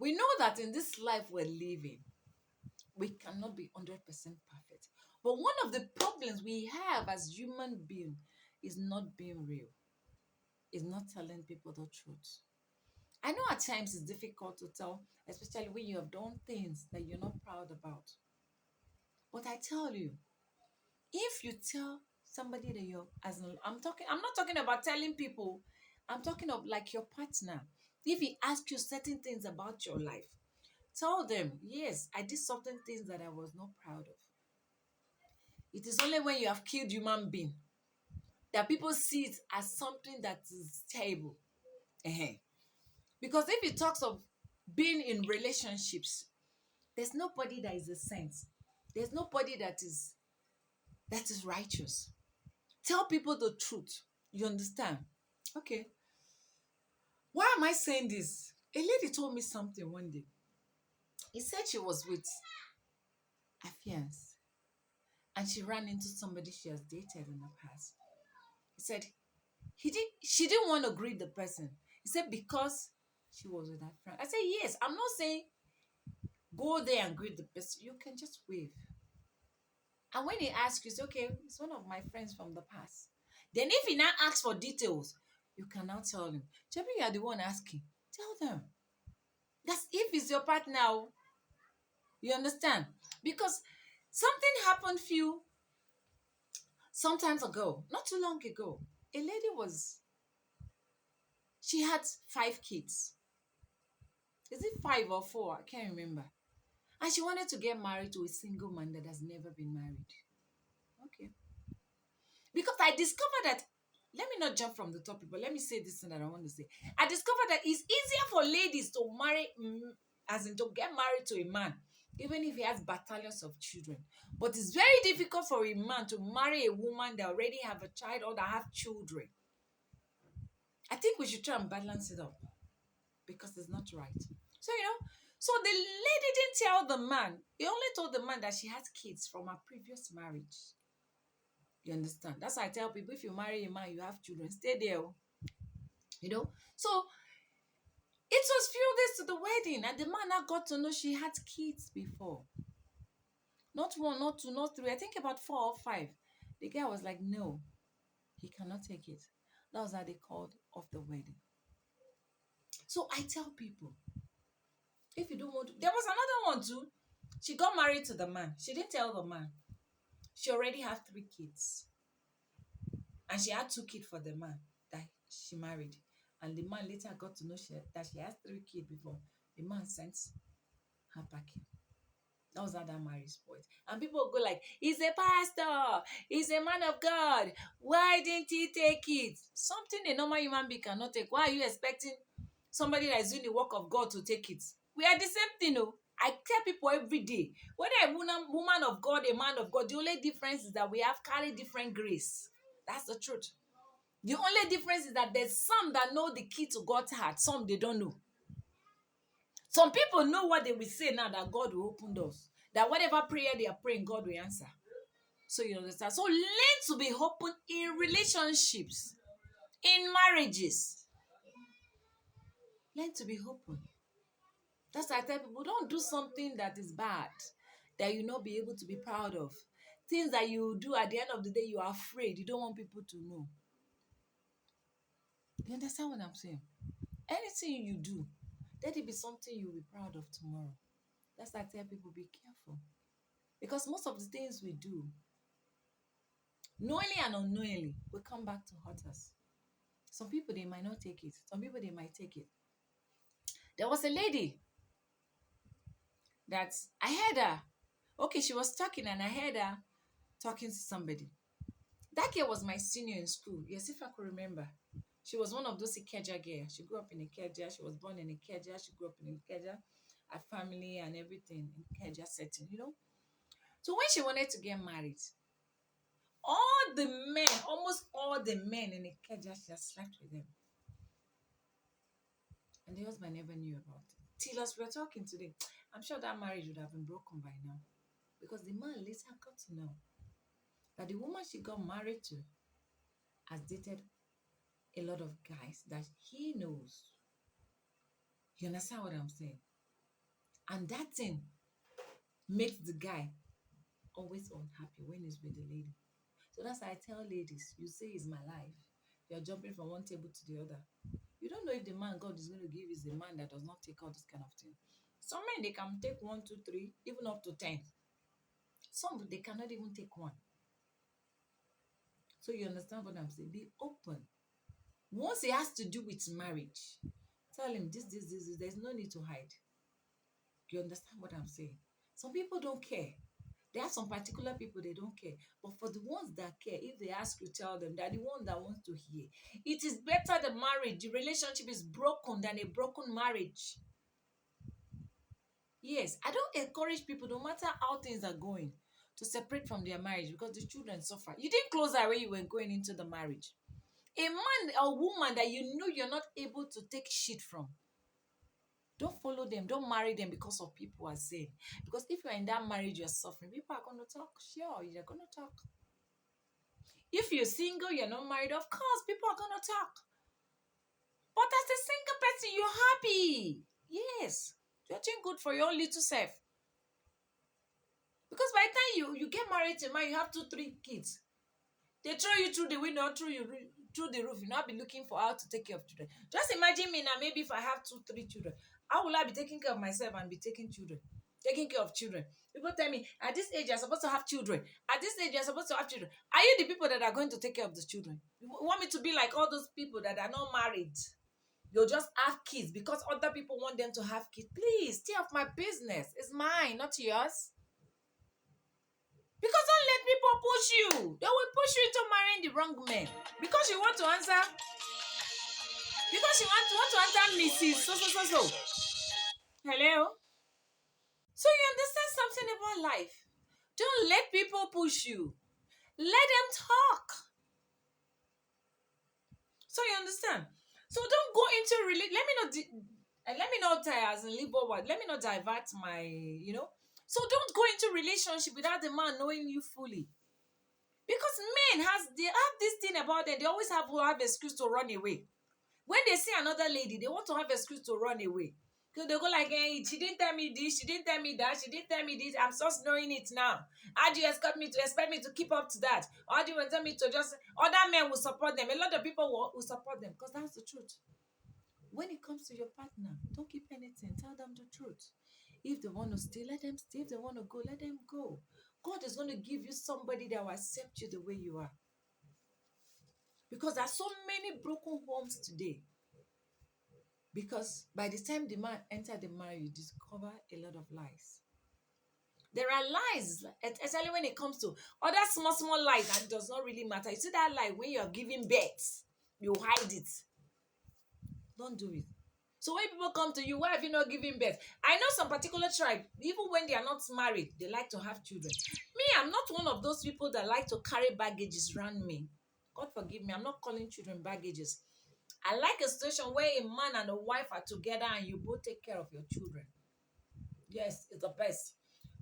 We know that in this life we're living, we cannot be 100% perfect. But one of the problems we have as human beings is not being real, is not telling people the truth. I know at times it's difficult to tell, especially when you have done things that you're not proud about. But I tell you, if you tell somebody that you're I'm not talking about telling people, I'm talking of like your partner. If he asks you certain things about your life, tell them, yes, I did certain things that I was not proud of. It is only when you have killed human being that people see it as something that is terrible. uh Because if it talks of being in relationships, there's nobody that is a saint. There's nobody that is righteous. Tell people the truth. You understand? Okay. Why am I saying this? A lady told me something one day. He said she was with a fiance and she ran into somebody she has dated in the past. He said she didn't want to greet the person. He said because she was with her friend. I said, yes, I'm not saying go there and greet the person. You can just wave. And when he asks you, say, okay, it's one of my friends from the past. Then if he now asks for details, you can now tell him. Maybe you are the one asking. Tell them. That's if it's your partner. You understand? Because something happened few sometimes ago, not too long ago. A lady she had 5 kids. Is it 5 or 4? I can't remember. And she wanted to get married to a single man that has never been married. Okay. Because I discovered that, let me not jump from the topic, but let me say this thing that I want to say. I discovered that it's easier for ladies to marry, as in to get married to a man, even if he has battalions of children. But it's very difficult for a man to marry a woman that already have a child or that have children. I think we should try and balance it up because it's not right. So, so the lady didn't tell the man. He only told the man that she had kids from her previous marriage. You understand? That's why I tell people, if you marry a man, you have children, stay there. So it was few days to the wedding, and the man now got to know she had kids before. Not one, not two, not three. I think about 4 or 5. The guy was like, no, he cannot take it. That was how they called off the wedding. So I tell people, if you don't want to, there was another one too. She got married to the man. She didn't tell the man. She already had 3 kids. And she had 2 kids for the man that she married. And the man later got to know that she has 3 kids before. The man sent her packing. That was how that marriage spoiled. And people go like, he's a pastor. He's a man of God. Why didn't he take it? Something a normal human being cannot take. Why are you expecting somebody that is doing the work of God to take it? We are the same thing, no? I tell people every day, whether a woman of God, a man of God, the only difference is that we have carried different grace. That's the truth. The only difference is that there's some that know the key to God's heart, some they don't know. Some people know what they will say now that God will open doors. That whatever prayer they are praying, God will answer. So you understand? So learn to be open in relationships, in marriages. Learn to be open. That's why I tell people, don't do something that is bad, that you not be able to be proud of. Things that you do at the end of the day, you are afraid. You don't want people to know. You understand what I'm saying? Anything you do, let it be something you'll be proud of tomorrow. That's why I tell people, be careful. Because most of the things we do, knowingly and unknowingly, will come back to hurt us. Some people, they might not take it. Some people, they might take it. There was a lady that I heard her. Okay, she was talking and I heard her talking to somebody. That girl was my senior in school. Yes, if I could remember. She was one of those Ikeja girls. She grew up in Ikeja. She was born in Ikeja. She grew up in Ikeja. Her family and everything in Ikeja setting. So when she wanted to get married, almost all the men in Ikeja, she has slept with them. And the husband never knew about it. Till as we're talking today, I'm sure that marriage would have been broken by now. Because the man later got to know that the woman she got married to has dated a lot of guys that he knows. You understand what I'm saying? And that thing makes the guy always unhappy when he's with the lady. So that's why I tell ladies, you say it's my life. You're jumping from one table to the other. You don't know if the man God is going to give is the man that does not take all this kind of thing. Some men, they can take one, two, three, even up to 10. Some, they cannot even take one. So you understand what I'm saying? Be open. Once it has to do with marriage, tell him this. There's no need to hide. You understand what I'm saying? Some people don't care. There are some particular people they don't care. But for the ones that care, if they ask you, tell them they're the one that wants to hear. It is better the marriage, the relationship is broken than a broken marriage. Yes, I don't encourage people, no matter how things are going, to separate from their marriage because the children suffer. You didn't close that way you were going into the marriage. A man or woman that you know you're not able to take shit from, don't follow them. Don't marry them because of people are saying. Because if you're in that marriage, you're suffering. People are going to talk. Sure, you're going to talk. If you're single, you're not married, of course, people are going to talk. But as a single person, you're happy. Yes. You're doing good for your own little self. Because by the time you get married to a man, you have 2, 3 kids. They throw you through the window, through the roof. You now be looking for how to take care of children. Just imagine me now, maybe if I have 2, 3 children, how will I be taking care of myself and be taking care of children? People tell me, at this age, you're supposed to have children. At this age, you're supposed to have children. Are you the people that are going to take care of the children? You want me to be like all those people that are not married? They'll just have kids because other people want them to have kids. Please, stay off my business. It's mine, not yours. Because don't let people push you. They will push you into marrying the wrong man. Because you want to answer. Because you want to answer Mrs. So. Hello? So you understand something about life. Don't let people push you. Let them talk. So you understand. So don't go into let me not as in leave forward. Let me not divert my, So don't go into relationship without the man knowing you fully. Because men they have this thing about them. They always have excuse to run away. When they see another lady, they want to have excuse to run away. Because they go like, hey, she didn't tell me this, she didn't tell me that, she didn't tell me this. I'm just knowing it now. How do you expect me to keep up to that? Or how do you want me to just other men will support them? A lot of people will support them because that's the truth. When it comes to your partner, don't keep anything. Tell them the truth. If they want to stay, let them stay. If they want to go, let them go. God is going to give you somebody that will accept you the way you are. Because there are so many broken homes today. Because by the time the man entered the marriage, you discover a lot of lies. There are lies, especially when it comes to other small lies that does not really matter. You see that lie when you're giving birth, you hide it. Don't do it. So when people come to you, why have you not given birth? I know some particular tribe, even when they are not married, they like to have children. Me, I'm not one of those people that like to carry baggages around me. God forgive me, I'm not calling children baggages. I like a situation where a man and a wife are together and you both take care of your children. Yes, it's the best.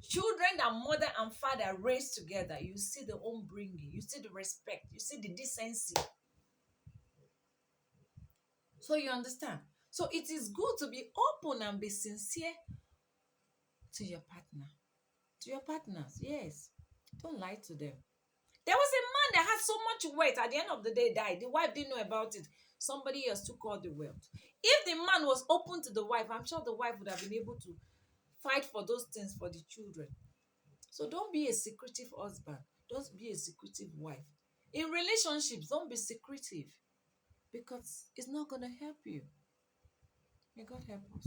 Children that mother and father raised together, you see the upbringing, you see the respect, you see the decency. So you understand? So it is good to be open and be sincere to your partner. To your partners, yes. Don't lie to them. There was a man that had so much wealth, at the end of the day died. The wife didn't know about it. Somebody else took all the wealth. If the man was open to the wife, I'm sure the wife would have been able to fight for those things for the children. So don't be a secretive husband. Don't be a secretive wife. In relationships, don't be secretive because it's not going to help you. May God help us.